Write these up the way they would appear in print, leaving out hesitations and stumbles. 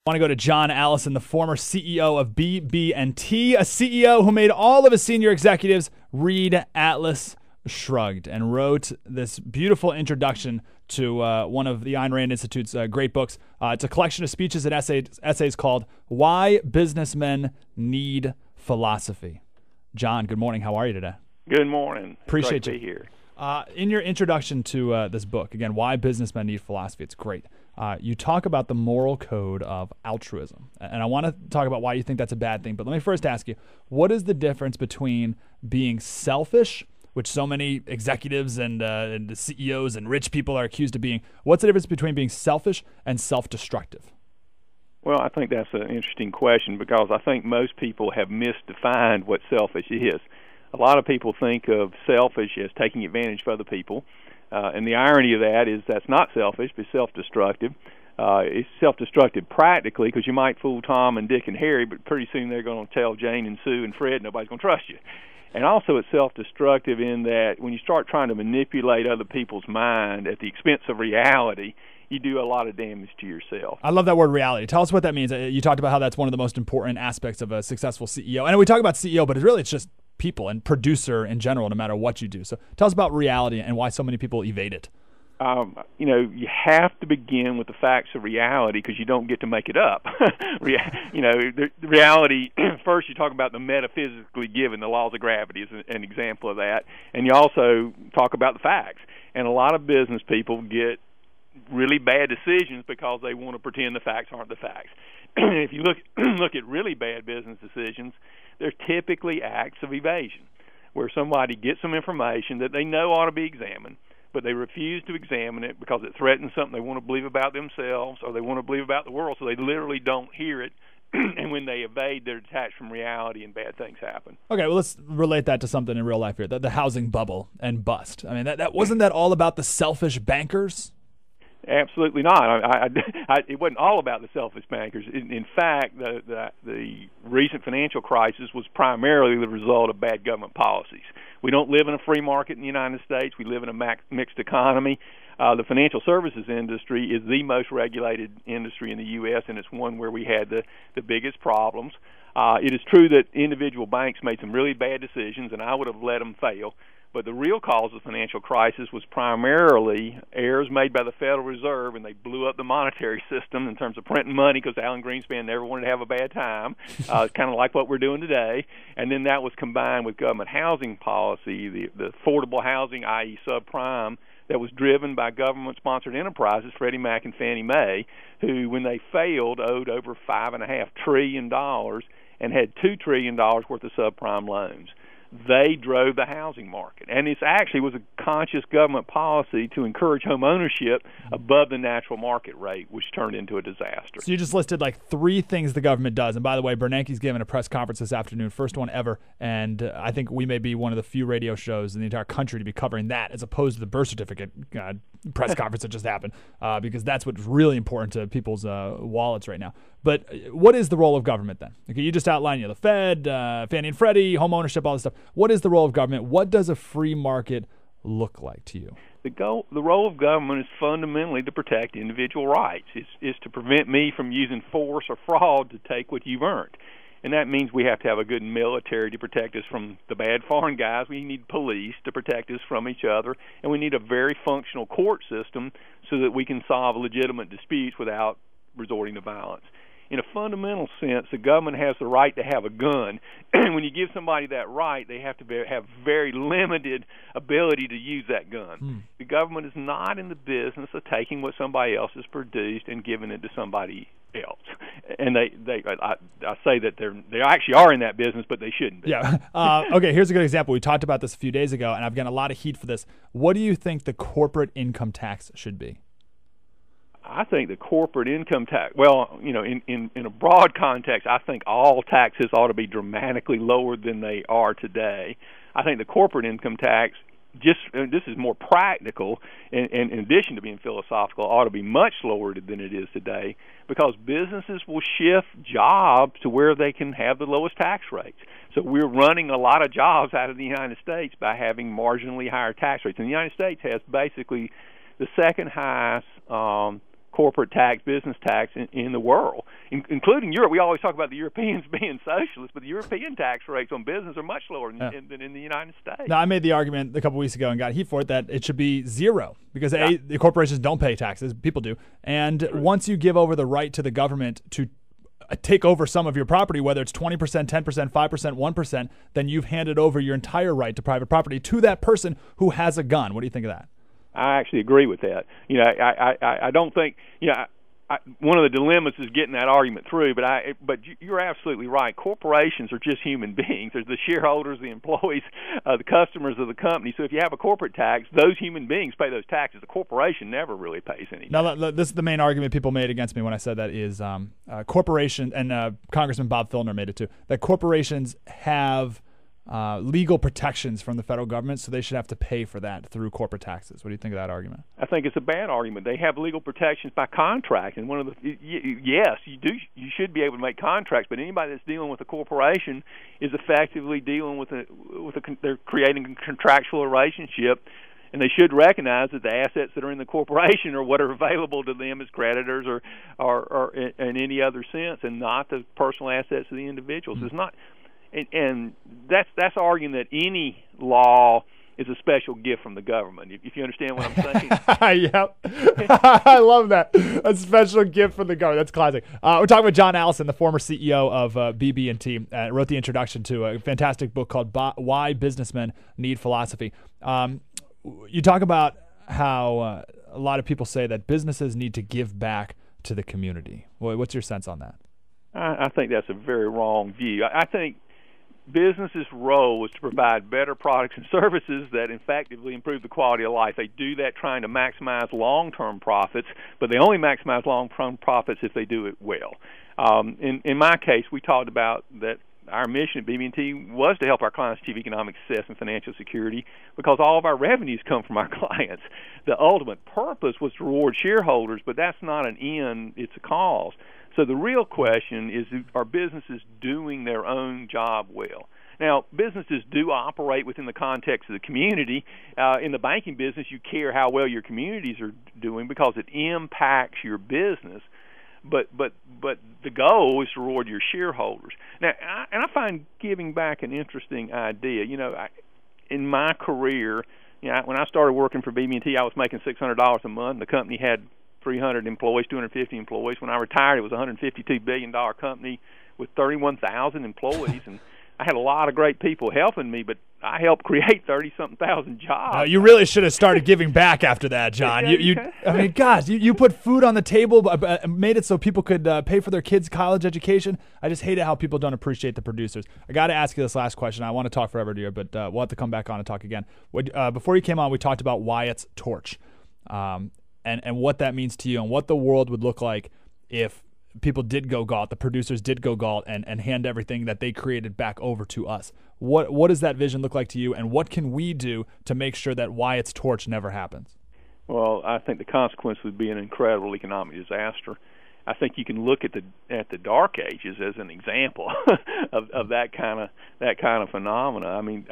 I want to go to John Allison, the former CEO of BB&T, a CEO who made all of his senior executives read Atlas Shrugged and wrote this beautiful introduction to one of the Ayn Rand Institute's great books. It's a collection of speeches and essays called Why Businessmen Need Philosophy. John, good morning. How are you today? Good morning. Appreciate Great you. to be here. In your introduction to this book, again, Why Businessmen Need Philosophy, it's great. You talk about the moral code of altruism. And I want to talk about why you think that's a bad thing. But let me first ask you, what is the difference between being selfish, which so many executives and CEOs and rich people are accused of being? What's the difference between being selfish and self-destructive? Well, I think that's an interesting question because I think most people have misdefined what selfish is. A lot of people think of selfish as taking advantage of other people. And the irony of that is that's not selfish, but self-destructive. It's self-destructive practically because you might fool Tom and Dick and Harry, but pretty soon they're going to tell Jane and Sue and Fred nobody's going to trust you. And also it's self-destructive in that when you start trying to manipulate other people's mind at the expense of reality, you do a lot of damage to yourself. I love that word reality. Tell us what that means. You talked about how that's one of the most important aspects of a successful CEO. And we talk about CEO, but it's just people and producer in general, no matter what you do. So tell us about reality and why so many people evade it. You have to begin with the facts of reality because you don't get to make it up. The reality, first you talk about the metaphysically given, the laws of gravity is an example of that. And you also talk about the facts. And a lot of business people get really bad decisions because they want to pretend the facts aren't the facts. If you look at really bad business decisions, they're typically acts of evasion, where somebody gets some information that they know ought to be examined, but they refuse to examine it because it threatens something they want to believe about themselves or they want to believe about the world, so they literally don't hear it. And when they evade, they're detached from reality and bad things happen. Okay, well, let's relate that to something in real life here, the housing bubble and bust. I mean, that wasn't that all about the selfish bankers? Absolutely not. It wasn't all about the selfish bankers. In fact, the recent financial crisis was primarily the result of bad government policies. We don't live in a free market in the United States. We live in a mixed economy. The financial services industry is the most regulated industry in the U.S., and it's one where we had the biggest problems. It is true that individual banks made some really bad decisions, and I would have let them fail. But the real cause of the financial crisis was primarily errors made by the Federal Reserve, and they blew up the monetary system in terms of printing money because Alan Greenspan never wanted to have a bad time. It's kind of like what we're doing today. And then that was combined with government housing policy, the affordable housing, i.e. subprime, that was driven by government-sponsored enterprises, Freddie Mac and Fannie Mae, who, when they failed, owed over $5.5 trillion and had $2 trillion worth of subprime loans. They drove the housing market. And it actually was a conscious government policy to encourage home ownership above the natural market rate, which turned into a disaster. So you just listed like 3 things the government does. And by the way, Bernanke's giving a press conference this afternoon, first one ever. And I think we may be one of the few radio shows in the entire country to be covering that as opposed to the birth certificate press conference that just happened, because that's what's really important to people's wallets right now. But what is the role of government then? Okay, you just outlined the Fed, Fannie and Freddie, home ownership, all this stuff. What is the role of government? What does a free market look like to you? The role of government is fundamentally to protect individual rights. It's to prevent me from using force or fraud to take what you've earned. And that means we have to have a good military to protect us from the bad foreign guys. We need police to protect us from each other. And we need a very functional court system so that we can solve legitimate disputes without resorting to violence. In a fundamental sense, the government has the right to have a gun. And when you give somebody that right, they have to have very limited ability to use that gun. The government is not in the business of taking what somebody else has produced and giving it to somebody else. And I say that they actually are in that business, but they shouldn't be. Yeah. Okay, here's a good example. We talked about this a few days ago, and I've gotten a lot of heat for this. What do you think the corporate income tax should be? I think the corporate income tax, well, in a broad context, I think all taxes ought to be dramatically lower than they are today. I think the corporate income tax, this is more practical, and in addition to being philosophical, ought to be much lower than it is today because businesses will shift jobs to where they can have the lowest tax rates. So we're running a lot of jobs out of the United States by having marginally higher tax rates. And the United States has basically the second highest corporate tax, business tax in the world, including Europe. We always talk about the Europeans being socialists, but the European tax rates on business are much lower than in the United States. Now, I made the argument a couple weeks ago and got heat for it that it should be zero because the corporations don't pay taxes, people do, and once you give over the right to the government to take over some of your property, whether it's 20%, 10%, 5%, 1%, then you've handed over your entire right to private property to that person who has a gun. What do you think of that? I actually agree with that. I don't think, one of the dilemmas is getting that argument through, but you're absolutely right. Corporations are just human beings. There's the shareholders, the employees, the customers of the company. So if you have a corporate tax, those human beings pay those taxes. The corporation never really pays any tax. Now, this is the main argument people made against me when I said that is corporations, and Congressman Bob Filner made it too, that corporations have legal protections from the federal government, so they should have to pay for that through corporate taxes. What do you think of that argument? I think it's a bad argument. They have legal protections by contract, and yes, you should be able to make contracts, but anybody that's dealing with a corporation is effectively dealing with they're creating a contractual relationship. And they should recognize that the assets that are in the corporation are what are available to them as creditors or in any other sense, and not the personal assets of the individuals. It's not. And that's arguing that any law is a special gift from the government, if you understand what I'm saying. Yep. I love that. A special gift from the government. That's classic. We're talking with John Allison, the former CEO of BB&T. Wrote the introduction to a fantastic book called Why Businessmen Need Philosophy. You talk about how a lot of people say that businesses need to give back to the community. What's your sense on that? I think that's a very wrong view. I think businesses' role is to provide better products and services that effectively improve the quality of life. They do that trying to maximize long-term profits, but they only maximize long-term profits if they do it well. In my case, we talked about that our mission at BB&T was to help our clients achieve economic success and financial security because all of our revenues come from our clients. The ultimate purpose was to reward shareholders, but that's not an end, it's a cause. So the real question is, are businesses doing their own job well? Now, businesses do operate within the context of the community. In the banking business, you care how well your communities are doing because it impacts your business. But the goal is to reward your shareholders. Now, I find giving back an interesting idea. In my career, when I started working for BB&T, I was making $600 a month. The company had 300 employees, 250 employees. When I retired, it was a $152 billion company with 31,000 employees, and I had a lot of great people helping me, but I helped create 30-something thousand jobs. You really should have started giving back after that, John. You put food on the table, made it so people could pay for their kids' college education. I just hate it how people don't appreciate the producers. I got to ask you this last question. I want to talk forever, dear, but we'll have to come back on and talk again. Before you came on, we talked about Wyatt's torch. And what that means to you and what the world would look like if people did go galt, the producers did go galt and hand everything that they created back over to us. What does that vision look like to you, and what can we do to make sure that Wyatt's torch never happens? Well, I think the consequence would be an incredible economic disaster. I think you can look at the Dark Ages as an example of that kind of phenomena. I mean,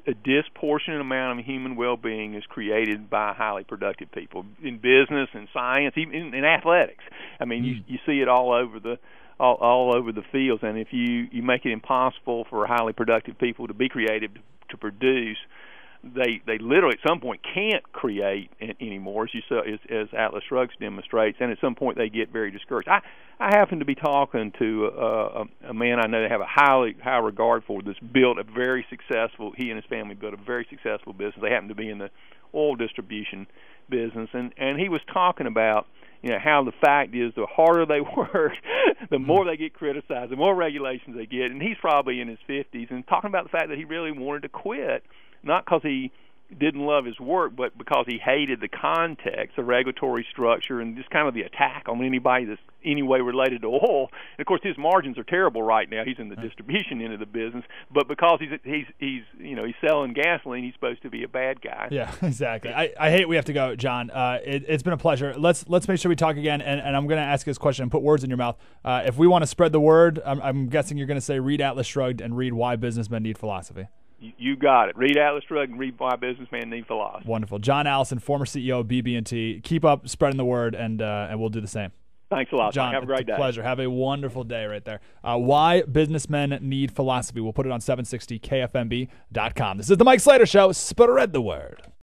a disproportionate amount of human well-being is created by highly productive people in business and science, even in athletics. I mean, you see it all over the fields, and if you make it impossible for highly productive people to be creative, to produce, they literally at some point can't create anymore, as Atlas Shrugged demonstrates, and at some point they get very discouraged. I happen to be talking to a man I know they have a high regard for that's built a very successful, he and his family built a very successful business. They happen to be in the oil distribution business, and he was talking about how the fact is the harder they work, the more they get criticized, the more regulations they get, and he's probably in his 50s, and talking about the fact that he really wanted to quit, not because he didn't love his work, but because he hated the context, the regulatory structure, and just kind of the attack on anybody that's any way related to oil. And of course, his margins are terrible right now. He's in the distribution end of the business, but because he's selling gasoline, he's supposed to be a bad guy. Yeah, exactly. I hate we have to go, John. It's been a pleasure. Let's make sure we talk again. And I'm going to ask this question and put words in your mouth. If we want to spread the word, I'm guessing you're going to say read Atlas Shrugged and read Why Businessmen Need Philosophy. You got it. Read Atlas Shrugged and read Why Businessmen Need Philosophy. Wonderful. John Allison, former CEO of BB&T. Keep up spreading the word, and we'll do the same. Thanks a lot, John. Have a great day. Pleasure. Have a wonderful day right there. Why Businessmen Need Philosophy. We'll put it on 760kfmb.com. This is the Mike Slater Show. Spread the word.